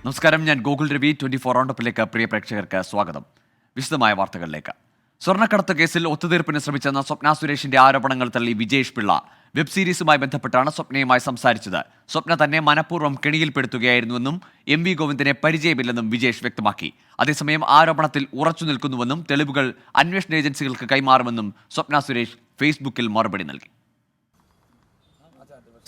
നമസ്കാരം, ഞാൻ ഗോകുൽ രവി. 24 റൗണ്ടപ്പിലേക്ക് പ്രിയ പ്രേക്ഷകർക്ക് സ്വാഗതം. വിശദമായ വാർത്തകളിലേക്ക്. സ്വർണ്ണക്കടത്ത് കേസിൽ ഒത്തുതീർപ്പിന് ശ്രമിച്ചെന്ന സ്വപ്ന സുരേഷിന്റെ ആരോപണങ്ങൾ തള്ളി വിജേഷ് പിള്ള. വെബ് സീരീസുമായി ബന്ധപ്പെട്ടാണ് സ്വപ്നയുമായി സംസാരിച്ചത്. സ്വപ്ന തന്നെ മനഃപൂർവ്വം കെണിയിൽപ്പെടുത്തുകയായിരുന്നുവെന്നും MV ഗോവിന്ദനെ പരിചയമില്ലെന്നും വിജേഷ് വ്യക്തമാക്കി. അതേസമയം ആരോപണത്തിൽ ഉറച്ചു നിൽക്കുന്നുവെന്നും തെളിവുകൾ അന്വേഷണ ഏജൻസികൾക്ക് കൈമാറുമെന്നും സ്വപ്ന സുരേഷ് ഫേസ്ബുക്കിൽ മറുപടി നൽകി.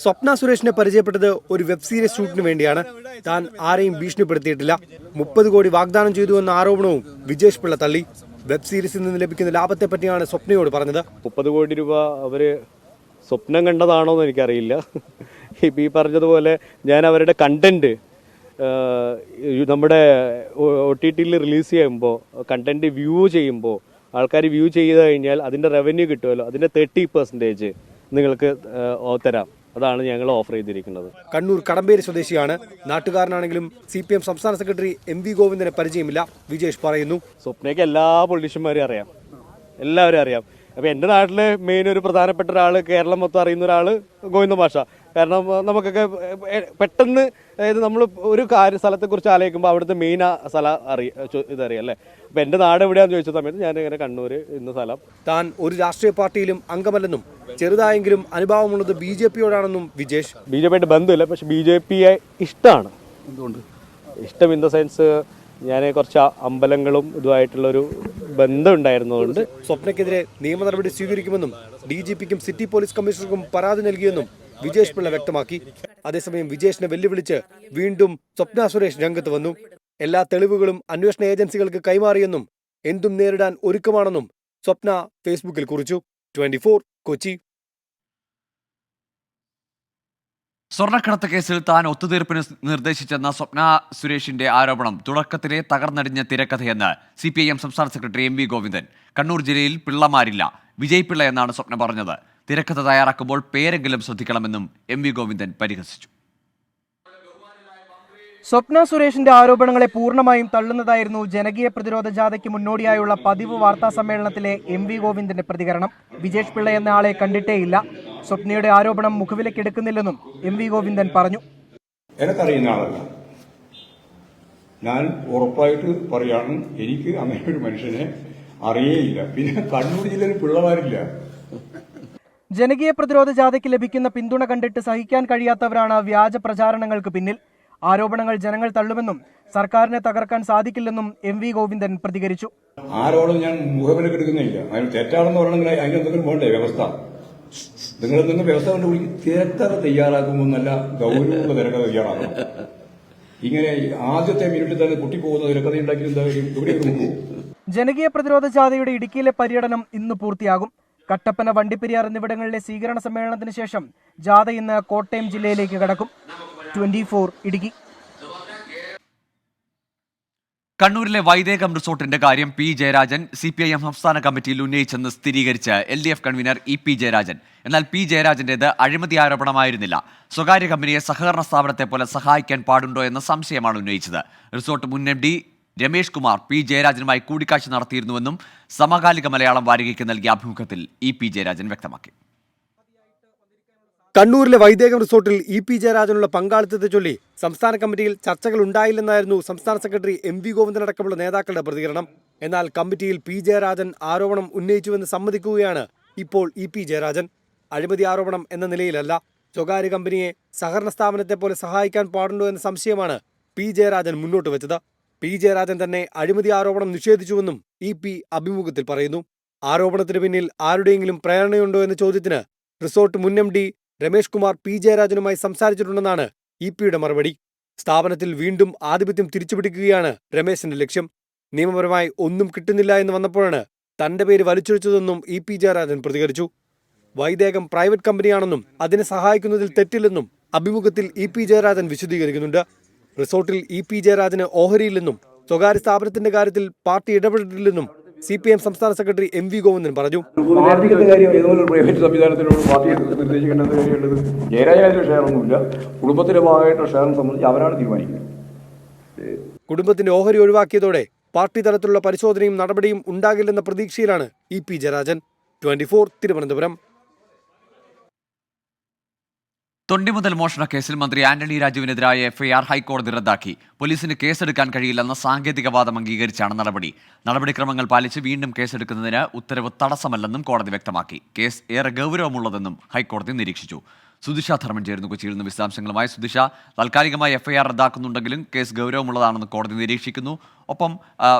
സ്വപ്ന സുരേഷിനെ പരിചയപ്പെട്ടത് ഒരു വെബ് സീരീസ് ഷൂട്ടിന് വേണ്ടിയാണ്. താൻ ആരെയും ഭീഷണിപ്പെടുത്തിയിട്ടില്ല. 30 കോടി വാഗ്ദാനം ചെയ്തു എന്ന ആരോപണവും വിജേഷ് പിള്ള തള്ളി. വെബ് സീരീസിൽ നിന്ന് ലഭിക്കുന്ന ലാഭത്തെ പറ്റിയാണ് സ്വപ്നയോട് പറഞ്ഞത്. 30 കോടി രൂപ അവര് സ്വപ്നം കണ്ടതാണോ എന്ന് എനിക്കറിയില്ല. ഈ പറഞ്ഞതുപോലെ ഞാൻ അവരുടെ കണ്ടന്റ് നമ്മുടെ OTT റിലീസ് ചെയ്യുമ്പോൾ കണ്ടന്റ് വ്യൂ ചെയ്യുമ്പോൾ ആൾക്കാർ വ്യൂ ചെയ്ത് കഴിഞ്ഞാൽ അതിന്റെ റവന്യൂ കിട്ടുമല്ലോ, അതിന്റെ 30% നിങ്ങൾക്ക് തരാം. അതാണ് ഞങ്ങൾ ഓഫർ ചെയ്തിരിക്കുന്നത്. കണ്ണൂർ കടമ്പേരി സ്വദേശിയാണ്. നാട്ടുകാരനാണെങ്കിലും CPM സംസ്ഥാന സെക്രട്ടറി MV ഗോവിന്ദനെ പരിചയമില്ല. വിജേഷ് പറയുന്നു, സ്വപ്നയ്ക്ക് എല്ലാ പൊളിറ്റീഷ്യന്മാരും അറിയാം, എല്ലാവരും അറിയാം. അപ്പോൾ എൻ്റെ നാട്ടിലെ മെയിൻ ഒരു പ്രധാനപ്പെട്ട ഒരാൾ, കേരളം മൊത്തം അറിയുന്ന ഒരാൾ ഗോവിന്ദ മാഷ. കാരണം നമുക്കൊക്കെ പെട്ടെന്ന്, അതായത് നമ്മൾ ഒരു സ്ഥലത്തെക്കുറിച്ച് ആലോചിക്കുമ്പോൾ അവിടുത്തെ മെയിൻ സ്ഥലം ഇതറിയാം അല്ലേ. അപ്പോൾ എൻ്റെ നാട് എവിടെയാണെന്ന് ചോദിച്ച സമയത്ത് ഞാൻ ഇങ്ങനെ കണ്ണൂർ ഇന്ന സ്ഥലം. താൻ ഒരു രാഷ്ട്രീയ പാർട്ടിയിലും അംഗമല്ലെന്നും ചെറുതായെങ്കിലും അനുഭവമുള്ളത് BJP-യോടാണെന്നും വിജേഷ്. BJP-യായിട്ട് ബന്ധമില്ല, പക്ഷെ BJP-യെ ഇഷ്ടമാണ്. എന്തുകൊണ്ട് ഇഷ്ടം? ഇൻ ദ സെൻസ് ഞാൻ കുറച്ച് അമ്പലങ്ങളും ഇതുമായിട്ടുള്ളൊരു ബന്ധം ഉണ്ടായിരുന്നതുകൊണ്ട്. സ്വപ്നയ്ക്കെതിരെ നിയമ നടപടി സ്വീകരിക്കുമെന്നും DGP-ക്കും സിറ്റി പോലീസ് കമ്മീഷണർക്കും പരാതി നൽകിയെന്നും വിജേഷ് പിള്ള വ്യക്തമാക്കി. അതേസമയം വിജേഷിനെ വെല്ലുവിളിച്ച് വീണ്ടും സ്വപ്ന സുരേഷ് രംഗത്ത് വന്നു. എല്ലാ തെളിവുകളും അന്വേഷണ ഏജൻസികൾക്ക് കൈമാറിയെന്നും എന്തും നേരിടാൻ ഒരുക്കമാണെന്നും സ്വപ്ന ഫേസ്ബുക്കിൽ കുറിച്ചു. 24 കൊച്ചി. സ്വർണ്ണക്കടത്ത് കേസിൽ താൻ ഒത്തുതീർപ്പിന് നിർദ്ദേശിച്ചെന്ന സ്വപ്ന സുരേഷിന്റെ ആരോപണം തുടക്കത്തിലെ തകർന്നടിഞ്ഞ തിരക്കഥയെന്ന് CPIM സംസ്ഥാന സെക്രട്ടറി MV ഗോവിന്ദൻ. കണ്ണൂർ ജില്ലയിൽ പിള്ളമാരില്ല, വിജയ് പിള്ള എന്നാണ് സ്വപ്ന പറഞ്ഞത്. തിരക്കഥ തയ്യാറാക്കുമ്പോൾ പേരെങ്കിലും ശ്രദ്ധിക്കണമെന്നും MV ഗോവിന്ദൻ പരിഹസിച്ചു. സ്വപ്ന സുരേഷിന്റെ ആരോപണങ്ങളെ പൂർണ്ണമായും തള്ളുന്നതായിരുന്നു ജനകീയ പ്രതിരോധ ജാഥയ്ക്ക് മുന്നോടിയായുള്ള പതിവ് വാർത്താ സമ്മേളനത്തിലെ MV ഗോവിന്ദന്റെ പ്രതികരണം. വിജേഷ് പിള്ള എന്ന ആളെ കണ്ടിട്ടേയില്ല. സ്വപ്നയുടെ ആരോപണം മുഖവിലക്കെടുക്കുന്നില്ലെന്നും MV ഗോവിന്ദൻ പറഞ്ഞു. എനിക്കറിയുന്ന ആളല്ല, ഞാൻ ഉറപ്പായിട്ട് പറയാണ്, എനിക്ക് അങ്ങനെ ഒരു മനുഷ്യനെ അറിയേയില്ല. പിന്നെ കണ്ണൂർ ജില്ലയിൽ പിള്ളമാരില്ല. ജനകീയ പ്രതിരോധ ജാഥയ്ക്ക് ലഭിക്കുന്ന പിന്തുണ കണ്ടിട്ട് സഹിക്കാൻ കഴിയാത്തവരാണ് വ്യാജ പ്രചാരണങ്ങൾക്ക് പിന്നിൽ. ആരോപണങ്ങൾ ജനങ്ങൾ തള്ളുമെന്നും സർക്കാരിനെ തകർക്കാൻ സാധിക്കില്ലെന്നും MV ഗോവിന്ദൻ പ്രതികരിച്ചു. ആരോടും ഞാൻ മുഖവിലക്കെടുക്കുന്നില്ല. അതിന് തെറ്റാണെന്ന് പറയണമെങ്കിൽ അതിനെന്തെങ്കിലും വേണ്ടേ വ്യവസ്ഥ? നിങ്ങൾ വ്യവസ്ഥ കണ്ടുപിടിക്കും. തിരക്കഥ തയ്യാറാക്കുമ്പോൾ നല്ല ഗൗരവമുള്ള തിരക്കഥ തയ്യാറാക്കണം. ഇങ്ങനെ ആദ്യത്തെ മിനിറ്റിൽ തന്നെ കുട്ടിപ്പോകുന്ന തിരക്കഥ ഉണ്ടാക്കി എന്താ ഇവിടെ പോകും? ജനകീയ പ്രതിരോധ ജാഥയുടെ ഇടുക്കിയിലെ പര്യടനം ഇന്ന് പൂർത്തിയാകും. കട്ടപ്പന, വണ്ടിപ്പെരിയാർ എന്നിവിടങ്ങളിലെ സ്വീകരണ സമ്മേളനത്തിന് ശേഷം ജാഥ ഇന്ന് കോട്ടയം ജില്ലയിലേക്ക് കടക്കും. 24 ഇടുക്കി. കണ്ണൂരിലെ വൈദേകം റിസോർട്ടിന്റെ കാര്യം P ജയരാജൻ CPIM സംസ്ഥാന കമ്മിറ്റിയിൽ ഉന്നയിച്ചെന്ന് സ്ഥിരീകരിച്ച് LDF കൺവീനർ EP ജയരാജൻ. എന്നാൽ P ജയരാജന്റേത് അഴിമതി ആരോപണമായിരുന്നില്ല. സ്വകാര്യ കമ്പനിയെ സഹകരണ സ്ഥാപനത്തെ പോലെ സഹായിക്കാൻ പാടുണ്ടോ എന്ന സംശയമാണ് ഉന്നയിച്ചത്. റിസോർട്ട് മുൻ MD രമേഷ് കുമാർ P ജയരാജനുമായി കൂടിക്കാഴ്ച നടത്തിയിരുന്നുവെന്നും സമകാലിക മലയാളം വാരികയ്ക്ക് നൽകിയ അഭിമുഖത്തിൽ EP ജയരാജൻ വ്യക്തമാക്കി. കണ്ണൂരിലെ വൈദേകം റിസോർട്ടിൽ EP ജയരാജനുള്ള പങ്കാളിത്തത്തെ ചൊല്ലി സംസ്ഥാന കമ്മിറ്റിയിൽ ചർച്ചകൾ ഉണ്ടായില്ലെന്നായിരുന്നു സംസ്ഥാന സെക്രട്ടറി MV ഗോവിന്ദൻ അടക്കമുള്ള നേതാക്കളുടെ പ്രതികരണം. എന്നാൽ കമ്മിറ്റിയിൽ P ജയരാജൻ ആരോപണം ഉന്നയിച്ചുവെന്ന് സമ്മതിക്കുകയാണ് ഇപ്പോൾ EP ജയരാജൻ. അഴിമതി ആരോപണം എന്ന നിലയിലല്ല, സ്വകാര്യ കമ്പനിയെ സഹകരണ സ്ഥാപനത്തെ പോലെ സഹായിക്കാൻ പാടുണ്ടോ എന്ന സംശയമാണ് P ജയരാജൻ മുന്നോട്ട് വെച്ചത്. P ജയരാജൻ തന്നെ അഴിമതി ആരോപണം നിഷേധിച്ചുവെന്നും EP അഭിമുഖത്തിൽ പറയുന്നു. ആരോപണത്തിന് പിന്നിൽ ആരുടെയെങ്കിലും പ്രേരണയുണ്ടോ എന്ന ചോദ്യത്തിന് റിസോർട്ട് മുൻ MD രമേഷ് കുമാർ P ജയരാജനുമായി സംസാരിച്ചിട്ടുണ്ടെന്നാണ് EP-യുടെ മറുപടി. സ്ഥാപനത്തിൽ വീണ്ടും ആധിപത്യം തിരിച്ചുപിടിക്കുകയാണ് രമേശിന്റെ ലക്ഷ്യം. നിയമപരമായി ഒന്നും കിട്ടുന്നില്ല എന്ന് വന്നപ്പോഴാണ് തന്റെ പേര് വലിച്ചൊഴിച്ചതെന്നും EP ജയരാജൻ പ്രതികരിച്ചു. വൈദേകം പ്രൈവറ്റ് കമ്പനിയാണെന്നും അതിനെ സഹായിക്കുന്നതിൽ തെറ്റില്ലെന്നും അഭിമുഖത്തിൽ EP ജയരാജൻ വിശദീകരിക്കുന്നുണ്ട്. റിസോർട്ടിൽ EP ജയരാജന് ഓഹരിയില്ലെന്നും സ്വകാര്യ സ്ഥാപനത്തിന്റെ കാര്യത്തിൽ പാർട്ടി ഇടപെട്ടിട്ടില്ലെന്നും CPM സംസ്ഥാന സെക്രട്ടറി MV ഗോവിന്ദൻ പറഞ്ഞു. പാർട്ടിയുടെ കാര്യം ഏതെങ്കിലും പ്രൈവറ്റ് സംവിധാനത്തിനോട് പാർട്ടി നിർദ്ദേശിക്കേണ്ടത് കാര്യമുള്ളത്. ജയരാജാന്റെ ഷെയർ ഒന്നുമില്ല, കുടുംബത്തിന്റെ ഭാഗമായിട്ടുള്ള ഷെയർ സംബന്ധിച്ച് അവരാണ് തീരുമാനിക്കുന്നത്. കുടുംബത്തിന്റെ ഓഹരി ഒഴിവാക്കിയതോടെ പാർട്ടി തലത്തിലുള്ള പരിശോധനയും നടപടിയും ഉണ്ടാകില്ലെന്ന പ്രതീക്ഷയിലാണ് EP ജയരാജൻ. 24 തിരുവനന്തപുരം. തൊണ്ടിമുതൽ മോഷണ കേസിൽ മന്ത്രി ആന്റണി രാജുവിനെതിരായ എഫ്ഐആർ ഹൈക്കോടതി റദ്ദാക്കി. പോലീസിന് കേസെടുക്കാൻ കഴിയില്ലെന്ന സാങ്കേതികവാദം അംഗീകരിച്ചാണ് നടപടിക്രമങ്ങൾ പാലിച്ച് വീണ്ടും കേസെടുക്കുന്നതിന് ഉത്തരവ് തടസ്സമല്ലെന്നും കോടതി വ്യക്തമാക്കി. കേസ് ഏറെ ഗൗരവമുള്ളതെന്നും ഹൈക്കോടതി നിരീക്ഷിച്ചു. സുദിഷ ധർമ്മൻ ചേരുന്നു കൊച്ചിയിൽ നിന്ന് വിശദാംശങ്ങളുമായി. സുദിഷ, താൽക്കാലികമായി എഫ്ഐആർ റദ്ദാക്കുന്നുണ്ടെങ്കിലും കേസ് ഗൗരവമുള്ളതാണെന്ന് കോടതി നിരീക്ഷിക്കുന്നു. ഒപ്പം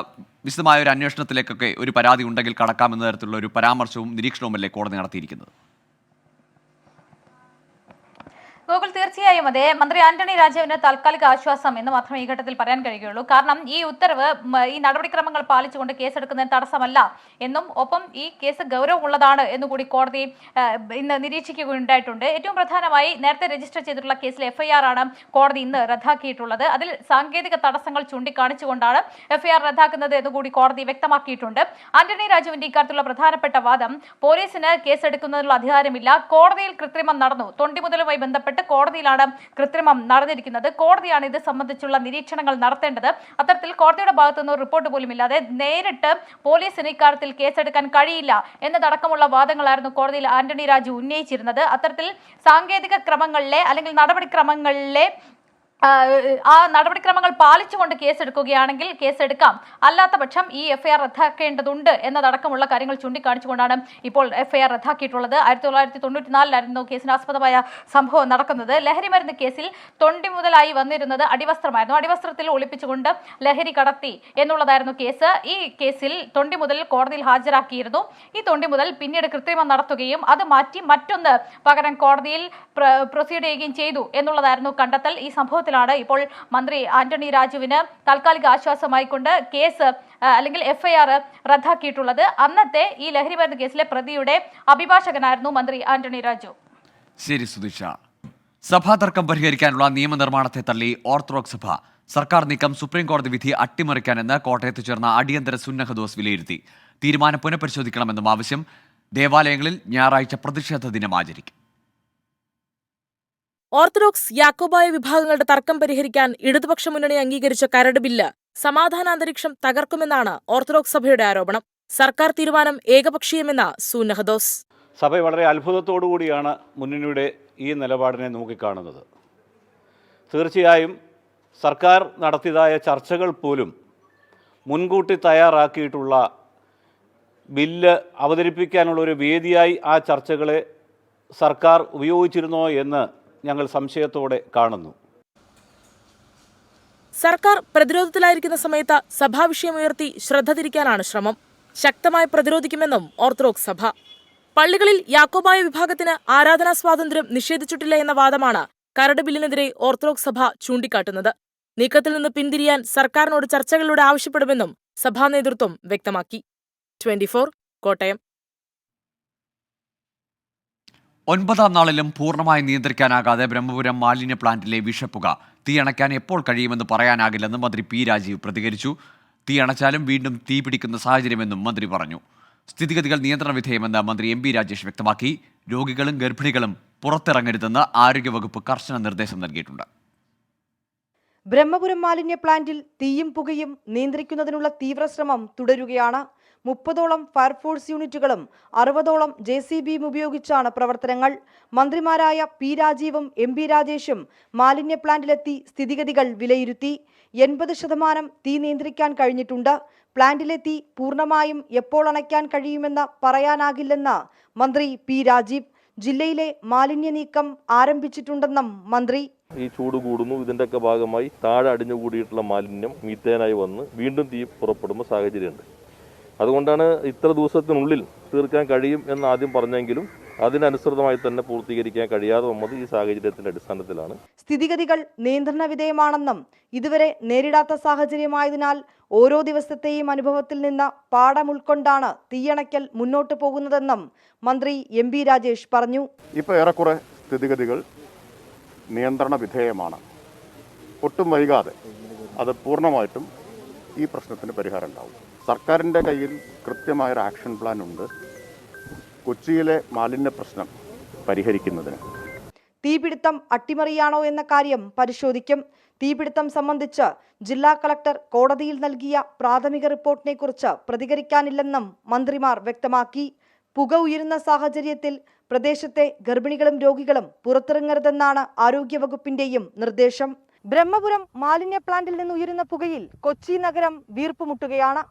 വിശദമായ ഒരു അന്വേഷണത്തിലേക്കൊക്കെ ഒരു പരാതി ഉണ്ടെങ്കിൽ കടക്കാമെന്ന തരത്തിലുള്ള ഒരു പരാമർശവും നിരീക്ഷണവുമല്ലേ കോടതി നടത്തിയിരിക്കുന്നത്? ഗോകുൽ, തീർച്ചയായും അതെ. മന്ത്രി ആന്റണി രാജുവിന് താൽക്കാലിക ആശ്വാസം എന്ന് മാത്രമേ ഈ ഘട്ടത്തിൽ പറയാൻ കഴിയുള്ളൂ. കാരണം ഈ ഉത്തരവ് ഈ നടപടിക്രമങ്ങൾ പാലിച്ചുകൊണ്ട് കേസെടുക്കുന്നതിന് തടസ്സമല്ല എന്നും ഒപ്പം ഈ കേസ് ഗൗരവമുള്ളതാണ് എന്നുകൂടി കോടതി ഇന്ന് നിരീക്ഷിക്കുകയുണ്ടായിട്ടുണ്ട്. ഏറ്റവും പ്രധാനമായി നേരത്തെ രജിസ്റ്റർ ചെയ്തിട്ടുള്ള കേസിലെ എഫ്ഐആർ ആണ് കോടതി ഇന്ന് റദ്ദാക്കിയിട്ടുള്ളത്. അതിൽ സാങ്കേതിക തടസ്സങ്ങൾ ചൂണ്ടിക്കാണിച്ചുകൊണ്ടാണ് എഫ്ഐആർ റദ്ദാക്കുന്നത് എന്നുകൂടി കോടതി വ്യക്തമാക്കിയിട്ടുണ്ട്. ആന്റണി രാജുവിന്റെ ഇക്കാര്യത്തിലുള്ള പ്രധാനപ്പെട്ട വാദം പോലീസിന് കേസെടുക്കുന്നതിനുള്ള അധികാരമില്ല, കോടതിയിൽ കൃത്രിമം നടന്നു, തൊണ്ടിമുതലുമായി ബന്ധപ്പെട്ട് കോടതിയിലാണ് കൃത്രിമം നടന്നിരിക്കുന്നത്, കോടതിയാണ് ഇത് സംബന്ധിച്ചുള്ള നിരീക്ഷണങ്ങൾ നടത്തേണ്ടത്. അത്തരത്തിൽ കോടതിയുടെ ഭാഗത്തുനിന്ന് റിപ്പോർട്ട് പോലും ഇല്ലാതെ നേരിട്ട് പോലീസിന് ഇക്കാര്യത്തിൽ കേസെടുക്കാൻ കഴിയില്ല എന്നതടക്കമുള്ള വാദങ്ങളായിരുന്നു കോടതിയിൽ ആന്റണി രാജു ഉന്നയിച്ചിരുന്നത്. അത്തരത്തിൽ സാങ്കേതിക ക്രമങ്ങളിലെ അല്ലെങ്കിൽ നടപടിക്രമങ്ങളിലെ ആ നടപടിക്രമങ്ങൾ പാലിച്ചുകൊണ്ട് കേസെടുക്കുകയാണെങ്കിൽ കേസെടുക്കാം, അല്ലാത്ത പക്ഷം ഈ എഫ്ഐആർ റദ്ദാക്കേണ്ടതുണ്ട് എന്നതടക്കമുള്ള കാര്യങ്ങൾ ചൂണ്ടിക്കാണിച്ചുകൊണ്ടാണ് ഇപ്പോൾ എഫ്ഐആർ റദ്ദാക്കിയിട്ടുള്ളത്. 1994 കേസിനാസ്പദമായ സംഭവം നടക്കുന്നത്. ലഹരി മരുന്ന് കേസിൽ തൊണ്ടിമുതലായി വന്നിരുന്നത് അടിവസ്ത്രമായിരുന്നു. അടിവസ്ത്രത്തിൽ ഒളിപ്പിച്ചുകൊണ്ട് ലഹരി കടത്തി എന്നുള്ളതായിരുന്നു കേസ്. ഈ കേസിൽ തൊണ്ടിമുതൽ കോടതിയിൽ ഹാജരാക്കിയിരുന്നു. ഈ തൊണ്ടിമുതൽ പിന്നീട് കൃത്രിമം നടത്തുകയും അത് മാറ്റി മറ്റൊന്ന് പകരം കോടതിയിൽ പ്രൊസീഡ് ചെയ്യുകയും ചെയ്തു എന്നുള്ളതായിരുന്നു കണ്ടെത്തൽ. ഈ സംഭവത്തിൽ ഇപ്പോൾ മന്ത്രി ആന്റണി രാജുവിന് താൽക്കാലിക ആശ്വാസമായിക്കൊണ്ട് കേസ് അല്ലെങ്കിൽ എഫ്ഐആർ റദ്ദാക്കിയിട്ടുള്ളത്. അന്നത്തെ ഈ ലഹരി മരുന്ന് കേസിലെ പ്രതിയുടെ അഭിഭാഷകനായിരുന്നു മന്ത്രി ആന്റണി രാജു. ശരി സുദിഷ. സഭാ തർക്കം പരിഹരിക്കാനുള്ള നിയമനിർമ്മാണത്തെ തള്ളി ഓർത്തഡോക്സ് സഭ. സർക്കാർ നീക്കം സുപ്രീം കോടതി വിധി അട്ടിമറിക്കാനെന്ന് കോട്ടയത്ത് ചേർന്ന അടിയന്തര സുന്നഹദോസ് വിലയിരുത്തി. തീരുമാനം പുനഃപരിശോധിക്കണമെന്നും ആവശ്യം. ദേവാലയങ്ങളിൽ ഞായറാഴ്ച പ്രതിഷേധ ദിനം ആചരിക്കും. ഓർത്തഡോക്സ് യാക്കോബായ വിഭാഗങ്ങളുടെ തർക്കം പരിഹരിക്കാൻ ഇടതുപക്ഷ മുന്നണി അംഗീകരിച്ച കരട് ബില്ല് സമാധാനാന്തരീക്ഷം തകർക്കുമെന്നാണ് ഓർത്തഡോക്സ് സഭയുടെ ആരോപണം. സർക്കാർ തീരുമാനം ഏകപക്ഷീയമെന്ന സുന്നഹദോസ്. സഭ വളരെ അത്ഭുതത്തോടുകൂടിയാണ് മുന്നണിയുടെ ഈ നിലപാടിനെ നോക്കിക്കാണുന്നത്. തീർച്ചയായും സർക്കാർ നടത്തിയതായ ചർച്ചകൾ പോലും മുൻകൂട്ടി തയ്യാറാക്കിയിട്ടുള്ള ബില്ല് അവതരിപ്പിക്കാനുള്ള ഒരു വേദിയായി ആ ചർച്ചകളെ സർക്കാർ ഉപയോഗിച്ചിരുന്നോ എന്ന് ഞങ്ങൾ സംശയത്തോടെ കാണുന്നു. സർക്കാർ പ്രതിരോധത്തിലായിരിക്കുന്ന സമയത്ത് സഭാവിഷയമുയർത്തി ശ്രദ്ധ തിരിക്കാനാണ് ശ്രമം. ശക്തമായി പ്രതിരോധിക്കുമെന്നും ഓർത്തഡോക്സ് സഭ. പള്ളികളിൽ യാക്കോബായ വിഭാഗത്തിന് ആരാധനാ സ്വാതന്ത്ര്യം നിഷേധിച്ചിട്ടില്ല എന്ന വാദമാണ് കരട് ബില്ലിനെതിരെ ഓർത്തഡോക്സ് സഭ ചൂണ്ടിക്കാട്ടുന്നത്. നീക്കത്തിൽ നിന്ന് പിന്തിരിയാൻ സർക്കാരിനോട് ചർച്ചകളിലൂടെ ആവശ്യപ്പെടുമെന്നും സഭാ നേതൃത്വം വ്യക്തമാക്കി. 24 കോട്ടയം. 9ാം നാളിലും പൂർണ്ണമായി നിയന്ത്രിക്കാനാകാതെ ബ്രഹ്മപുരം മാലിന്യ പ്ലാന്റിലെ വിഷപ്പുക. തീയണയ്ക്കാൻ എപ്പോൾ കഴിയുമെന്ന് പറയാനാകില്ലെന്ന് മന്ത്രി പി രാജീവ് പ്രതികരിച്ചു. തീയണച്ചാലും വീണ്ടും തീ പിടിക്കുന്ന സാഹചര്യമെന്നും മന്ത്രി പറഞ്ഞു. സ്ഥിതിഗതികൾ നിയന്ത്രണ വിധേയമെന്ന് മന്ത്രി എം പി രാജേഷ് വ്യക്തമാക്കി. രോഗികളും ഗർഭിണികളും പുറത്തിറങ്ങരുതെന്ന് ആരോഗ്യവകുപ്പ് കർശന നിർദ്ദേശം നൽകിയിട്ടുണ്ട്. ബ്രഹ്മപുരം മാലിന്യ പ്ലാന്റിൽ തീയും പുകയും നിയന്ത്രിക്കുന്നതിനുള്ള തീവ്രശ്രമം തുടരുകയാണ്. 30ഓളം ഫയർഫോഴ്സ് യൂണിറ്റുകളും 60ഓളം JCBയും ഉപയോഗിച്ചാണ് പ്രവർത്തനങ്ങൾ. മന്ത്രിമാരായ പി രാജീവും എം പി രാജേഷും മാലിന്യ പ്ലാന്റിലെത്തി സ്ഥിതിഗതികൾ വിലയിരുത്തി. 80% തീ നിയന്ത്രിക്കാൻ കഴിഞ്ഞിട്ടുണ്ട്. പ്ലാന്റിലെ തീ പൂർണ്ണമായും എപ്പോൾ അണയ്ക്കാൻ കഴിയുമെന്ന് പറയാനാകില്ലെന്ന് മന്ത്രി പി രാജീവ്. ജില്ലയിലെ മാലിന്യ നീക്കം ആരംഭിച്ചിട്ടുണ്ടെന്നും മന്ത്രി. ഈ ചൂട് കൂടുന്നു, ഇതിൻ്റെയൊക്കെ ഭാഗമായി താഴെ അടിഞ്ഞുകൂടിയിട്ടുള്ള മാലിന്യം മീത്തേനായി വന്ന് വീണ്ടും തീ പുറപ്പെടുന്ന സാഹചര്യമുണ്ട്. അതുകൊണ്ടാണ് ഇത്ര ദിവസത്തിനുള്ളിൽ തീർക്കാൻ കഴിയും എന്ന് ആദ്യം പറഞ്ഞെങ്കിലും അതിനനുസൃതമായി തന്നെ പൂർത്തീകരിക്കാൻ കഴിയാതെ വന്നത് ഈ സാഹചര്യത്തിന്റെ അടിസ്ഥാനത്തിലാണ്. സ്ഥിതിഗതികൾ നിയന്ത്രണ വിധേയമാണെന്നും ഇതുവരെ നേരിടാത്ത സാഹചര്യമായതിനാൽ ഓരോ ദിവസത്തെയും അനുഭവത്തിൽ നിന്ന് പാഠം ഉൾക്കൊണ്ടാണ് തീയണയ്ക്കൽ മുന്നോട്ട് പോകുന്നതെന്നും മന്ത്രി എം പി രാജേഷ് പറഞ്ഞു. ഇപ്പോൾ ഏറെക്കുറെ സ്ഥിതിഗതികൾ നിയന്ത്രണ വിധേയമാണ്. ഒട്ടും വൈകാതെ അത് പൂർണ്ണമായിട്ടും ഈ പ്രശ്നത്തിന് പരിഹാരം ഉണ്ടാവും. സർക്കാരിൻ്റെ കയ്യിൽ കൃത്യമായൊരു ആക്ഷൻ പ്ലാൻ ഉണ്ട് കൊച്ചിയിലെ മാലിന്യ പ്രശ്നം പരിഹരിക്കുന്നതിന്. തീപിടുത്തം അട്ടിമറിയാണോ എന്ന കാര്യം പരിശോധിക്കും. തീപിടുത്തം സംബന്ധിച്ച് ജില്ലാ കളക്ടർ കോടതിയിൽ നൽകിയ പ്രാഥമിക റിപ്പോർട്ടിനെ കുറിച്ച് പ്രതികരിക്കാനില്ലെന്നും മന്ത്രിമാർ വ്യക്തമാക്കി. പുക ഉയരുന്ന സാഹചര്യത്തിൽ പ്രദേശത്തെ ഗർഭിണികളും രോഗികളും പുറത്തിറങ്ങരുതെന്നാണ് ആരോഗ്യവകുപ്പിന്റെയും നിർദ്ദേശം. ബ്രഹ്മപുരം മാലിന്യ പ്ലാന്റിൽ നിന്ന് ഉയരുന്ന പുകയിൽ കൊച്ചി നഗരം വീർപ്പുമുട്ടുകയാണ്.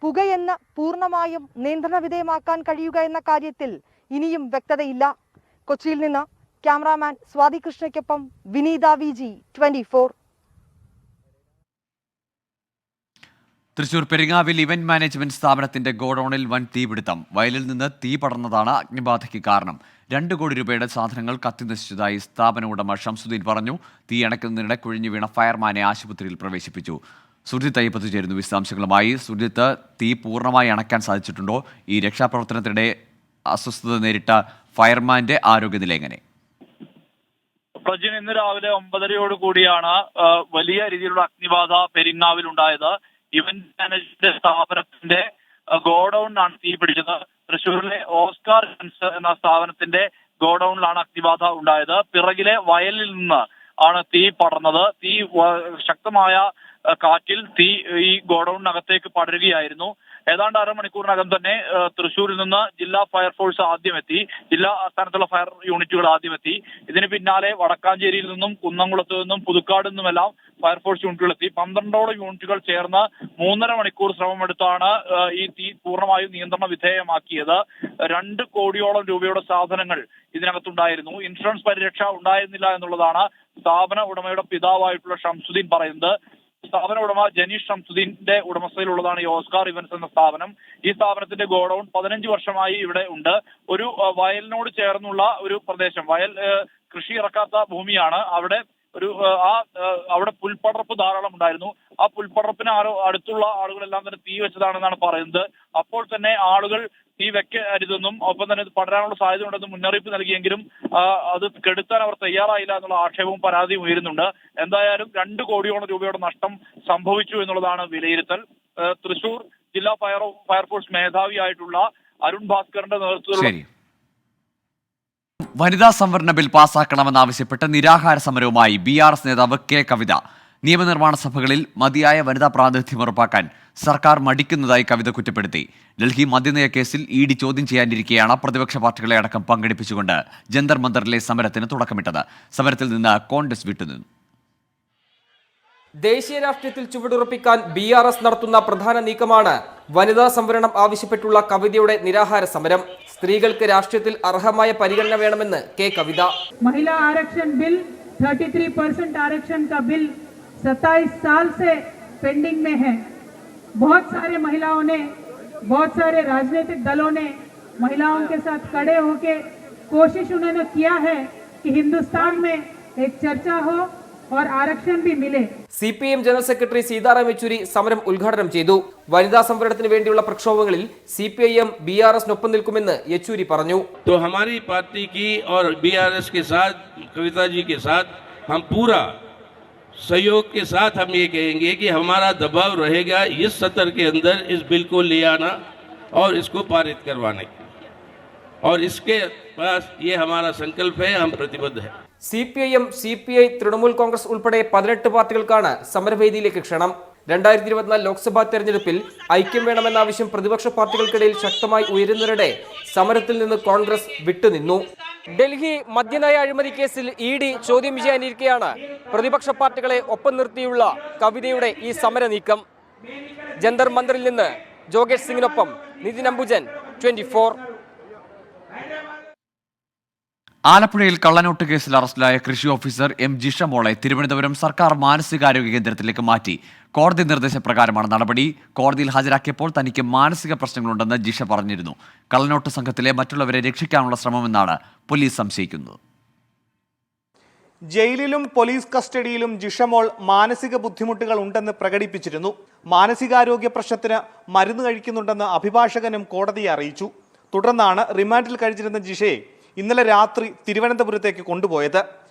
പുകയെന്ന് പൂർണ്ണമായും നിയന്ത്രണ വിധേയമാക്കാൻ കഴിയുക എന്ന കാര്യത്തിൽ ഇനിയും വ്യക്തതയില്ല. കൊച്ചിയിൽ നിന്ന് ക്യാമറാമാൻ സ്വാതി കൃഷ്ണയ്ക്കൊപ്പം വിനീത VG 24. തൃശൂർ പെരിങ്ങാവിൽ ഇവന്റ് മാനേജ്മെന്റ് സ്ഥാപനത്തിന്റെ ഗോഡൌണിൽ വൻ തീപിടുത്തം. വയലിൽ നിന്ന് തീ പടർന്നതാണ് അഗ്നിബാധയ്ക്ക് കാരണം. 2 കോടി രൂപയുടെ സാധനങ്ങൾ കത്തിനശിച്ചതായി സ്ഥാപന ഉടമ ഷംസുദ്ദീൻ പറഞ്ഞു. തീ അണയ്ക്കുന്നതിനിടെ കുഴിഞ്ഞു വീണ ഫയർമാനെ ആശുപത്രിയിൽ പ്രവേശിപ്പിച്ചു. സുർജിത്ത് അയ്യപ്പത്ത് ചേരുന്നു വിശദാംശങ്ങളുമായി. സുർജിത്ത്, തീ പൂർണ്ണമായി അണയ്ക്കാൻ സാധിച്ചിട്ടുണ്ടോ? ഈ രക്ഷാപ്രവർത്തനത്തിനിടെ അസ്വസ്ഥത നേരിട്ട ഫയർമാന്റെ ആരോഗ്യനില എങ്ങനെ? പ്രജിൻ, ഇന്ന് രാവിലെ 9:30 കൂടിയാണ് വലിയ രീതിയിലുള്ള അഗ്നിബാധ പെരിങ്ങാവിൽ ഉണ്ടായത്. ഇവന്റ് മാനേജ്മെന്റ് സ്ഥാപനത്തിന്റെ ഗോഡൌണിലാണ് തീ പിടിച്ചത്. തൃശ്ശൂരിലെ ഓസ്കാർ എന്ന സ്ഥാപനത്തിന്റെ ഗോഡൌണിലാണ് അഗ്നിബാധ ഉണ്ടായത്. പിറകിലെ വയലിൽ നിന്ന് ആണ് തീ പടർന്നത്. തീ ശക്തമായ കാറ്റിൽ തീ ഈ ഗോഡൌണിനകത്തേക്ക് പടരുകയായിരുന്നു. ഏതാണ്ട് അരമണിക്കൂറിനകം തന്നെ തൃശ്ശൂരിൽ നിന്ന് ജില്ലാ ഫയർഫോഴ്സ് ആദ്യമെത്തി. ജില്ലാ ആസ്ഥാനത്തുള്ള ഫയർ യൂണിറ്റുകൾ ആദ്യമെത്തി. ഇതിന് പിന്നാലെ വടക്കാഞ്ചേരിയിൽ നിന്നും കുന്നംകുളത്ത് നിന്നും പുതുക്കാട് നിന്നുമെല്ലാം ഫയർഫോഴ്സ് യൂണിറ്റുകൾ എത്തി. 12ഓളം യൂണിറ്റുകൾ ചേർന്ന് 3.5 മണിക്കൂർ ശ്രമമെടുത്താണ് ഈ തീ പൂർണ്ണമായും നിയന്ത്രണ വിധേയമാക്കിയത്. 2 കോടിയോളം രൂപയുടെ സാധനങ്ങൾ ഇതിനകത്തുണ്ടായിരുന്നു. ഇൻഷുറൻസ് പരിരക്ഷ ഉണ്ടായിരുന്നില്ല എന്നുള്ളതാണ് സ്ഥാപന ഉടമയുടെ പിതാവായിട്ടുള്ള ഷംസുദ്ദീൻ പറയുന്നത്. സ്ഥാപന ഉടമ ജനീഷ് ഷംസുദ്ദീന്റെ ഉടമസ്ഥയിലുള്ളതാണ് ഈ ഓസ്കാർ ഇവന്റ്സ് എന്ന സ്ഥാപനം. ഈ സ്ഥാപനത്തിന്റെ ഗോഡൌൺ 15 വർഷമായി ഇവിടെ ഉണ്ട്. ഒരു വയലിനോട് ചേർന്നുള്ള ഒരു പ്രദേശം, വയൽ കൃഷി ഇറക്കാത്ത ഭൂമിയാണ്. അവിടെ അവിടെ പുൽപ്പടർപ്പ് ധാരാളം ഉണ്ടായിരുന്നു. ആ പുൽപ്പടർപ്പിന് അടുത്തുള്ള ആളുകളെല്ലാം തന്നെ തീ വെച്ചതാണെന്നാണ് പറയുന്നത്. അപ്പോൾ തന്നെ ആളുകൾ തീ വെക്കരുതെന്നും ഒപ്പം തന്നെ പടരാനുള്ള സാധ്യത ഉണ്ടെന്നും മുന്നറിയിപ്പ് നൽകിയെങ്കിലും അത് കെടുത്താൻ അവർ തയ്യാറായില്ല എന്നുള്ള ആക്ഷേപവും പരാതിയും ഉയരുന്നുണ്ട്. എന്തായാലും 2 കോടിയോളം രൂപയുടെ നഷ്ടം സംഭവിച്ചു എന്നുള്ളതാണ് വിലയിരുത്തൽ. തൃശൂർ ജില്ലാ ഫയർഫോഴ്സ് മേധാവിയായിട്ടുള്ള അരുൺ ഭാസ്കറിന്റെ നേതൃത്വത്തിൽ വനിതാ സംവരണ ബിൽ പാസാക്കണമെന്നാവശ്യപ്പെട്ട് നിരാഹാര സമരവുമായി BRS നേതാവ് K കവിത. നിയമനിർമ്മാണ സഭകളിൽ മതിയായ വനിതാ പ്രാതിനിധ്യം ഉറപ്പാക്കാൻ സർക്കാർ മടിക്കുന്നതായി കവിത കുറ്റപ്പെടുത്തി. ഡൽഹി മദ്യനയ കേസിൽ ED ചോദ്യം ചെയ്യാനിരിക്കെയാണ് പ്രതിപക്ഷ പാർട്ടികളെ അടക്കം പങ്കെടുപ്പിച്ചുകൊണ്ട് ജന്തർ മന്ദറിലെ സമരത്തിന് തുടക്കമിട്ടത്. സമരത്തിൽ നിന്ന് കോൺഗ്രസ് വിട്ടുനിന്നു. ദേശീയ രാഷ്ട്രീയത്തിൽ ചുവടുറപ്പിക്കാൻ BRS നടത്തുന്ന പ്രധാന നീക്കമാണ് വനിതാ സംവരണം ആവശ്യപ്പെട്ടുള്ള കവിതയുടെ നിരാഹാര സമരം. സ്ത്രീകൾക്ക് രാഷ്ട്രീയത്തിൽ അർഹമായ പരിഗണന വേണമെന്ന് K കവിത. महिला आरक्षण बिल 33% आरक्षण का बिल 27 साल से पेंडिंग में है. बहुत सारे महिलाओं ने, बहुत सारे राजनीतिक दलों ने महिलाओं के साथ खड़े होके कोशिश उन्होंने किया है कि हिंदुस्तान में एक चर्चा हो और आरक्षण भी मिले. CPM general secretary Sitaram Yechury സമരം ഉദ്ഘാടനം ചെയ്തു. വനിതാ സംവരണത്തിന് വേണ്ടിയുള്ള പ്രക്ഷോഭങ്ങളിൽ CPIM BRS-നൊപ്പം നിൽക്കുമെന്ന് യെച്ചൂരി പറഞ്ഞു. तो हमारी पार्टी की और BRS के साथ, कविता जी के साथ हम पूरा सहयोग के साथ हम ये कहेंगे कि हमारा दबाव रहेगा इस सत्र के अंदर इस बिल को ले आना और इसको पारित करवाने, और इसके पास ये हमारा संकल्प है, हम प्रतिबद्ध हैं. CPIM, CPI, തൃണമൂൽ കോൺഗ്രസ് ഉൾപ്പെടെ 18 പാർട്ടികൾക്കാണ് സമരവേദിയിലേക്ക് ക്ഷണം. 2024 ലോക്സഭാ തെരഞ്ഞെടുപ്പിൽ ഐക്യം വേണമെന്ന ആവശ്യം പ്രതിപക്ഷ പാർട്ടികൾക്കിടയിൽ ശക്തമായി ഉയരുന്നതിനിടെ സമരത്തിൽ നിന്ന് കോൺഗ്രസ് വിട്ടുനിന്നു. ഡൽഹി മദ്യനയ അഴിമതി കേസിൽ ED ചോദ്യം ചെയ്യാനിരിക്കെയാണ് പ്രതിപക്ഷ പാർട്ടികളെ ഒപ്പം നിർത്തിയുള്ള കവിതയുടെ ഈ സമര നീക്കം. ജന്തർ മന്ദറിൽ നിന്ന് ജോഗേഷ് സിംഗിനൊപ്പം നിതിൻ അംബുജൻ, 24. ആലപ്പുഴയിൽ കള്ളനോട്ട് കേസിൽ അറസ്റ്റിലായ കൃഷി ഓഫീസർ M ജിഷ മോളെ തിരുവനന്തപുരം സർക്കാർ മാനസികാരോഗ്യ കേന്ദ്രത്തിലേക്ക് മാറ്റി. കോടതി നിർദ്ദേശപ്രകാരമാണ് നടപടി. കോടതിയിൽ ഹാജരാക്കിയപ്പോൾ തനിക്ക് മാനസിക പ്രശ്നങ്ങളുണ്ടെന്ന് ജിഷ പറഞ്ഞിരുന്നു. കള്ളനോട്ട് സംഘത്തിലെ മറ്റുള്ളവരെ രക്ഷിക്കാനുള്ള ശ്രമമെന്നാണ് പോലീസ് സംശയിക്കുന്നത്. ജയിലിലും പോലീസ് കസ്റ്റഡിയിലും ജിഷമോൾ മാനസിക ബുദ്ധിമുട്ടുകൾ ഉണ്ടെന്ന് പ്രകടിപ്പിച്ചിരുന്നു. മാനസികാരോഗ്യ പ്രശ്നത്തിന് മരുന്ന് കഴിക്കുന്നുണ്ടെന്ന് അഭിഭാഷകനും കോടതിയെ അറിയിച്ചു. തുടർന്നാണ് റിമാൻഡിൽ കഴിച്ചിരുന്ന ജിഷയെ ഇന്നലെ രാത്രി തിരുവനന്തപുരത്തേക്ക് കൊണ്ടുപോയത്.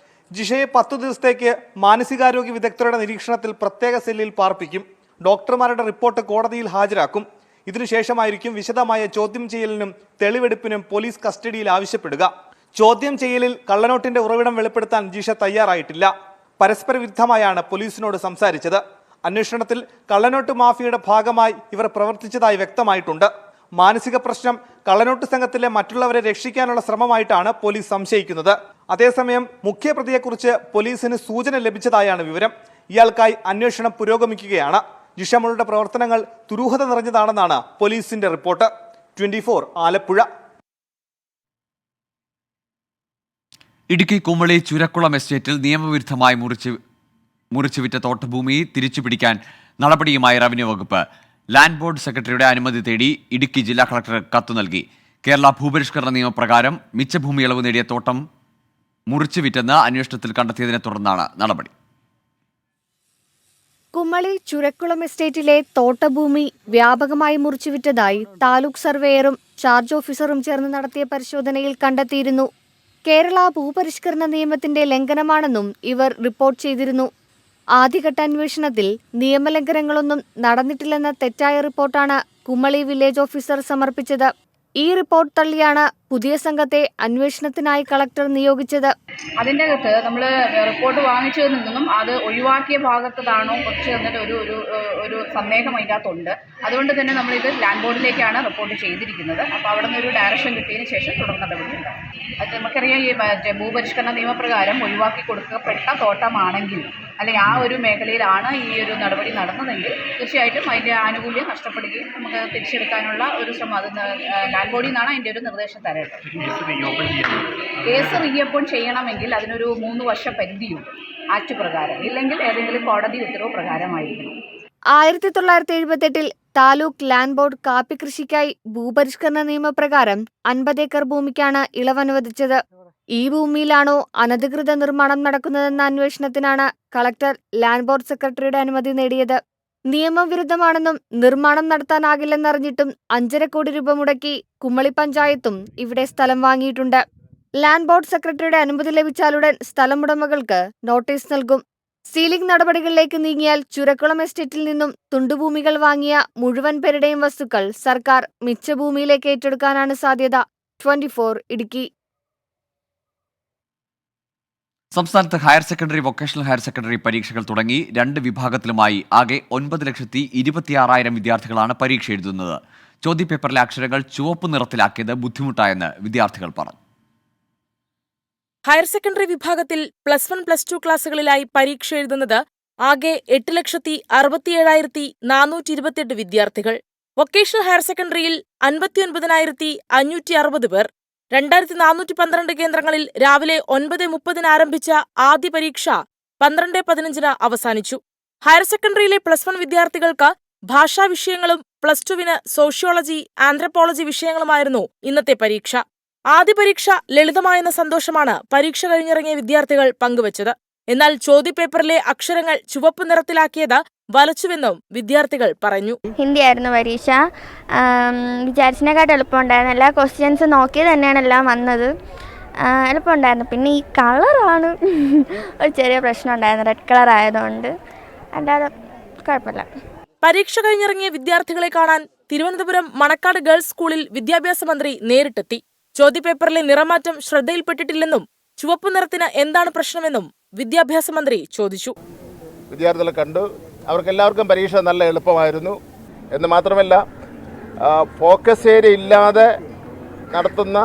ജിഷയെ 10 ദിവസത്തേക്ക് മാനസികാരോഗ്യ വിദഗ്ധരുടെ നിരീക്ഷണത്തിൽ പ്രത്യേക സെല്ലിൽ പാർപ്പിക്കും. ഡോക്ടർമാരുടെ റിപ്പോർട്ട് കോടതിയിൽ ഹാജരാക്കും. ഇതിനുശേഷമായിരിക്കും വിശദമായ ചോദ്യം ചെയ്യലിനും തെളിവെടുപ്പിനും പോലീസ് കസ്റ്റഡിയിൽ ആവശ്യപ്പെടുക. ചോദ്യം ചെയ്യലിൽ കള്ളനോട്ടിന്റെ ഉറവിടം വെളിപ്പെടുത്താൻ ജിഷ തയ്യാറായിട്ടില്ല. പരസ്പര വിരുദ്ധമായാണ് പോലീസിനോട് സംസാരിച്ചത്. അന്വേഷണത്തിൽ കള്ളനോട്ട് മാഫിയയുടെ ഭാഗമായി ഇവർ പ്രവർത്തിച്ചതായി വ്യക്തമായിട്ടുണ്ട്. മാനസിക പ്രശ്നം കള്ളനോട്ട് സംഘത്തിലെ മറ്റുള്ളവരെ രക്ഷിക്കാനുള്ള ശ്രമമായിട്ടാണ് പോലീസ് സംശയിക്കുന്നത്. അതേസമയം മുഖ്യപ്രതിയെക്കുറിച്ച് പോലീസിന് സൂചന ലഭിച്ചതായാണ് വിവരം. ഇയാൾക്കായി അന്വേഷണം പുരോഗമിക്കുകയാണ്. ജിഷമോളുടെ പ്രവർത്തനങ്ങൾ ദുരൂഹത നിറഞ്ഞതാണെന്നാണ് പോലീസിന്റെ റിപ്പോർട്ട്. 24 ആലപ്പുഴ. ഇടുക്കി കുമളി ചുരക്കുളം എസ്റ്റേറ്റിൽ നിയമവിരുദ്ധമായി മുറിച്ചു വിറ്റ തോട്ടഭൂമി തിരിച്ചുപിടിക്കാൻ നടപടിയുമായി റവന്യൂ വകുപ്പ്. ലാൻഡ് ബോർഡ് സെക്രട്ടറിയുടെ അനുമതി തേടി ഇടുക്കി ജില്ലാ കളക്ടർ കത്തു നൽകി. കേരള ഭൂപരിഷ്കരണ നിയമപ്രകാരം മിച്ചഭൂമി ഇളവ് നേടിയ തോട്ടം മുറിച്ചു വിറ്റെന്ന് അന്വേഷണത്തിൽ കണ്ടെത്തിയതിനെ തുടർന്നാണ് നടപടി. കുമളി ചുരക്കുളം എസ്റ്റേറ്റിലെ തോട്ടഭൂമി വ്യാപകമായി മുറിച്ചുവിറ്റതായി താലൂക്ക് സർവേയറും ചാർജ് ഓഫീസറും ചേർന്ന് നടത്തിയ പരിശോധനയിൽ കണ്ടെത്തിയിരുന്നു. കേരള ഭൂപരിഷ്കരണ നിയമത്തിന്റെ ലംഘനമാണെന്നും ഇവർ റിപ്പോർട്ട് ചെയ്തിരുന്നു. ആദ്യഘട്ട അന്വേഷണത്തിൽ നിയമലംഘനങ്ങളൊന്നും നടന്നിട്ടില്ലെന്ന തെറ്റായ റിപ്പോർട്ടാണ് കുമളി വില്ലേജ് ഓഫീസർ സമർപ്പിച്ചത്. ഈ റിപ്പോർട്ട് തള്ളിയാണ് പുതിയ സംഘത്തെ അന്വേഷണത്തിനായി കളക്ടർ നിയോഗിച്ചത്. അതിൻ്റെ അകത്ത് നമ്മൾ റിപ്പോർട്ട് വാങ്ങിച്ചതിൽ നിന്നും അത് ഒഴിവാക്കിയ ഭാഗത്തതാണോ കുറച്ച് എന്നിട്ട് ഒരു സന്ദേഹം അതിനകത്തുണ്ട്. അതുകൊണ്ട് തന്നെ നമ്മളിത് ലാൻഡ് ബോർഡിലേക്കാണ് റിപ്പോർട്ട് ചെയ്തിരിക്കുന്നത്. അപ്പോൾ അവിടെ നിന്ന് ഒരു ഡയറക്ഷൻ കിട്ടിയതിന് ശേഷം തുടർ നടപടിയുണ്ടാകും. അത് നമുക്കറിയാം, ഈ ഭൂപരിഷ്കരണ നിയമപ്രകാരം ഒഴിവാക്കി കൊടുക്കപ്പെട്ട തോട്ടമാണെങ്കിൽ അല്ലെങ്കിൽ ആ ഒരു മേഖലയിലാണ് ഈ ഒരു നടപടി നടന്നതെങ്കിൽ തീർച്ചയായിട്ടും അതിൻ്റെ ആനുകൂല്യം നഷ്ടപ്പെടുകയും നമുക്ക് തിരിച്ചെടുക്കാനുള്ള ഒരു ശ്രമം അത് ലാൻഡ് ബോർഡിൽ നിന്നാണ് അതിൻ്റെ ഒരു നിർദ്ദേശം തരേണ്ടത്. കേസ് റീഓപ്പൺ ചെയ്യണമെങ്കിൽ അതിനൊരു 3 വർഷ പരിധിയുണ്ട് ആക്ട് പ്രകാരം, ഇല്ലെങ്കിൽ ഏതെങ്കിലും കോടതി ഉത്തരവ് പ്രകാരമായിരിക്കണം. 1978 താലൂക്ക് ലാൻഡ് ബോർഡ് കാപ്പി കൃഷിക്കായി ഭൂപരിഷ്കരണ നിയമപ്രകാരം 50 ഏക്കർ ഭൂമിക്കാണ് ഇളവ് അനുവദിച്ചത്. ഈ ഭൂമിയിലാണോ അനധികൃത നിർമ്മാണം നടക്കുന്നതെന്ന അന്വേഷണത്തിനാണ് കളക്ടർ ലാൻഡ് ബോർഡ് സെക്രട്ടറിയുടെ അനുമതി നേടിയത്. നിയമവിരുദ്ധമാണെന്നും നിർമ്മാണം നടത്താനാകില്ലെന്നറിഞ്ഞിട്ടും 5.5 കോടി രൂപ മുടക്കി കുമളി പഞ്ചായത്തും ഇവിടെ സ്ഥലം വാങ്ങിയിട്ടുണ്ട്. ലാൻഡ് ബോർഡ് സെക്രട്ടറിയുടെ അനുമതി ലഭിച്ചാലുടൻ സ്ഥലമുടമകൾക്ക് നോട്ടീസ് നൽകും. സീലിംഗ് നടപടികളിലേക്ക് നീങ്ങിയാൽ ചുരക്കുളം എസ്റ്റേറ്റിൽ നിന്നും തുണ്ടുഭൂമികൾ വാങ്ങിയ മുഴുവൻ പേരുടെയും വസ്തുക്കൾ സർക്കാർ മിച്ചഭൂമിയിലേക്ക് ഏറ്റെടുക്കാനാണ് സാധ്യത. 24 ഇടുക്കി. സംസ്ഥാനത്ത് higher secondary, vocational higher secondary പരീക്ഷകൾ തുടങ്ങി. 2 വിഭാഗത്തിലുമായി ആകെ 9,26,000 വിദ്യാർത്ഥികളാണ് പരീക്ഷ എഴുതുന്നത്. ചോദ്യപേപ്പറിലെ അക്ഷരങ്ങൾ ചുവപ്പ് നിറത്തിലാക്കിയത് ബുദ്ധിമുട്ടായെന്ന് വിദ്യാർത്ഥികൾ പറഞ്ഞു. ഹയർ സെക്കൻഡറി വിഭാഗത്തിൽ +1, +2 ക്ലാസുകളിലായി പരീക്ഷ എഴുതുന്നത് ആകെ 8,67,428 വിദ്യാർത്ഥികൾ. വൊക്കേഷണൽ ഹയർ സെക്കൻഡറിയിൽ 59,560 പേർ. 2,412 കേന്ദ്രങ്ങളിൽ രാവിലെ 9:30 ആരംഭിച്ച ആദ്യ പരീക്ഷ 12:15 അവസാനിച്ചു. ഹയർ സെക്കൻഡറിയിലെ +1 വിദ്യാർത്ഥികൾക്ക് ഭാഷാ വിഷയങ്ങളും +2 സോഷ്യോളജി, ആന്ത്രപ്പോളജി വിഷയങ്ങളുമായിരുന്നു ഇന്നത്തെ പരീക്ഷ. ആദ്യ പരീക്ഷ ലളിതമായെന്ന സന്തോഷമാണ് പരീക്ഷ കഴിഞ്ഞിറങ്ങിയ വിദ്യാർത്ഥികൾ പങ്കുവച്ചത്. എന്നാൽ ചോദ്യപേപ്പറിലെ അക്ഷരങ്ങൾ ചുവപ്പ് നിറത്തിലാക്കിയത് വലച്ചുവെന്നും വിദ്യാർത്ഥികൾ പറഞ്ഞു. ഹിന്ദി ആയിരുന്നു പരീക്ഷ. വിചാരിച്ചതിനെക്കാട്ട് എളുപ്പമുണ്ടായിരുന്നു. എല്ലാ ക്വസ്റ്റ്യൻസ് നോക്കി തന്നെയാണ് എല്ലാം വന്നത്. എളുപ്പമുണ്ടായിരുന്നു. പിന്നെ ഈ കളറാണ് ഒരു ചെറിയ പ്രശ്നം ഉണ്ടായിരുന്നു, റെഡ് കളർ ആയതുകൊണ്ട്. അല്ലാതെ കുഴപ്പമില്ല. പരീക്ഷ കഴിഞ്ഞിറങ്ങിയ വിദ്യാർത്ഥികളെ കാണാൻ തിരുവനന്തപുരം മണക്കാട് ഗേൾസ് സ്കൂളിൽ വിദ്യാഭ്യാസ മന്ത്രി നേരിട്ടെത്തി. ചോദ്യപേപ്പറിലെ നിറമാറ്റം ശ്രദ്ധയിൽപ്പെട്ടിട്ടില്ലെന്നും ചുവപ്പ് നിറത്തിന് എന്താണ് പ്രശ്നമെന്നും വിദ്യാഭ്യാസ മന്ത്രി ചോദിച്ചു. വിദ്യാർത്ഥികളെ കണ്ടു. അവർക്കെല്ലാവർക്കും പരീക്ഷ നല്ല എളുപ്പമായിരുന്നു എന്ന് മാത്രമല്ല, ഫോക്കസ് ഏരിയ ഇല്ലാതെ നടത്തുന്ന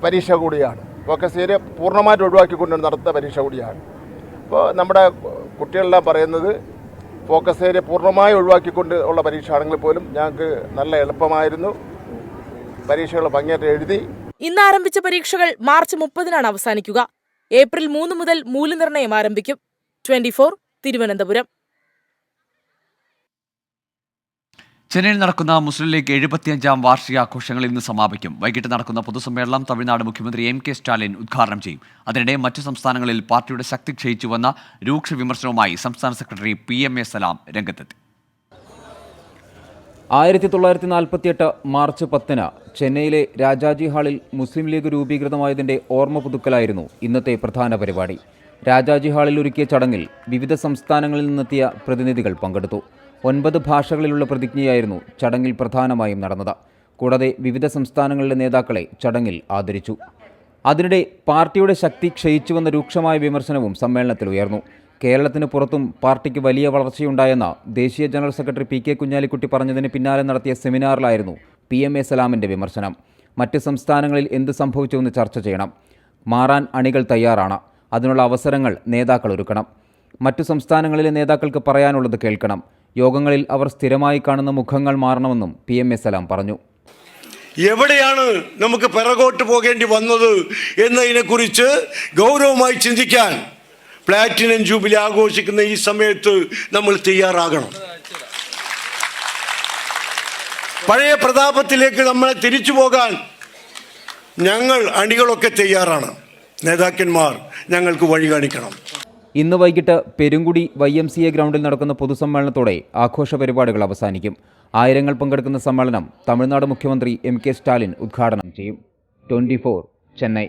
പരീക്ഷ കൂടിയാണ്. ഫോക്കസ് ഏരിയ പൂർണ്ണമായിട്ട് ഒഴിവാക്കിക്കൊണ്ട് നടത്തുന്ന പരീക്ഷ കൂടിയാണ്. അപ്പോൾ നമ്മുടെ കുട്ടികളെല്ലാം പറയുന്നത് ഫോക്കസ് ഏരിയ പൂർണ്ണമായി ഒഴിവാക്കിക്കൊണ്ട് ഉള്ള പരീക്ഷ ആണെങ്കിൽ പോലും ഞങ്ങൾക്ക് നല്ല എളുപ്പമായിരുന്നു. പരീക്ഷകൾ ഭംഗിയായിട്ട് എഴുതി. ഇന്ന് ആരംഭിച്ച പരീക്ഷകൾ മാർച്ച് 30 അവസാനിക്കുക. ഏപ്രിൽ 3 മുതൽ മൂല്യനിർണ്ണയം ആരംഭിക്കും. 24 തിരുവനന്തപുരം. ചെന്നൈയിൽ നടക്കുന്ന മുസ്ലിം ലീഗ് 75ാം വാർഷികാഘോഷങ്ങൾ ഇന്ന് സമാപിക്കും. വൈകിട്ട് നടക്കുന്ന പൊതുസമ്മേളനം തമിഴ്നാട് മുഖ്യമന്ത്രി MK സ്റ്റാലിൻ ഉദ്ഘാടനം ചെയ്യും. അതിനിടെ മറ്റു സംസ്ഥാനങ്ങളിൽ പാർട്ടിയുടെ ശക്തി ക്ഷയിച്ചുവെന്ന രൂക്ഷ വിമർശനവുമായി സംസ്ഥാന സെക്രട്ടറി PMA സലാം രംഗത്തെത്തി. 1948 മാർച്ച് 10 ചെന്നൈയിലെ രാജാജി ഹാളിൽ മുസ്ലിം ലീഗ് രൂപീകൃതമായതിൻ്റെ ഓർമ്മ പുതുക്കലായിരുന്നു ഇന്നത്തെ പ്രധാന പരിപാടി. രാജാജി ഹാളിൽ ഒരുക്കിയ ചടങ്ങിൽ വിവിധ സംസ്ഥാനങ്ങളിൽ നിന്നെത്തിയ പ്രതിനിധികൾ പങ്കെടുത്തു. 9 ഭാഷകളിലുള്ള പ്രതിജ്ഞയായിരുന്നു ചടങ്ങിൽ പ്രധാനമായും നടന്നത്. കൂടാതെ വിവിധ സംസ്ഥാനങ്ങളിലെ നേതാക്കളെ ചടങ്ങിൽ ആദരിച്ചു. അതിനിടെ പാർട്ടിയുടെ ശക്തി ക്ഷയിച്ചുവെന്ന രൂക്ഷമായ വിമർശനവും സമ്മേളനത്തിൽ ഉയർന്നു. കേരളത്തിന് പുറത്തും പാർട്ടിക്ക് വലിയ വളർച്ചയുണ്ടായെന്ന് ദേശീയ ജനറൽ സെക്രട്ടറി PK കുഞ്ഞാലിക്കുട്ടി പറഞ്ഞതിന് പിന്നാലെ നടത്തിയ സെമിനാറിലായിരുന്നു PMA സലാമിൻ്റെ വിമർശനം. മറ്റ് സംസ്ഥാനങ്ങളിൽ എന്ത് സംഭവിച്ചുവെന്ന് ചർച്ച ചെയ്യണം. മാറാൻ അണികൾ തയ്യാറാണ്. അതിനുള്ള അവസരങ്ങൾ നേതാക്കൾ ഒരുക്കണം. മറ്റു സംസ്ഥാനങ്ങളിലെ നേതാക്കൾക്ക് പറയാനുള്ളത് കേൾക്കണം. യോഗങ്ങളിൽ അവർ സ്ഥിരമായി കാണുന്ന മുഖങ്ങൾ മാറണമെന്നും PMA സലാം പറഞ്ഞു. എവിടെയാണ് നമുക്ക് പിറകോട്ട് പോകേണ്ടി വന്നത് എന്നതിനെക്കുറിച്ച് ഗൗരവമായി ചിന്തിക്കാൻ പ്ലാറ്റിനം ജൂബിലി ആഘോഷിക്കുന്ന ഈ സമയത്ത് നമ്മൾ തയ്യാറാകണം. പഴയ പ്രതാപത്തിലേക്ക് നമ്മളെ തിരിച്ചു പോകാൻ ഞങ്ങൾ അണികളൊക്കെ തയ്യാറാണ്. നേതാക്കന്മാർ ഞങ്ങൾക്ക് വഴി കാണിക്കണം. ഇന്ന് വൈകിട്ട് പെരുങ്കുടി YMCA ഗ്രൗണ്ടിൽ നടക്കുന്ന പൊതുസമ്മേളനത്തോടെ ആഘോഷ പരിപാടികൾ അവസാനിക്കും. ആയിരങ്ങൾ പങ്കെടുക്കുന്ന സമ്മേളനം തമിഴ്നാട് മുഖ്യമന്ത്രി MK സ്റ്റാലിൻ ഉദ്ഘാടനം ചെയ്യും. 24 ചെന്നൈ.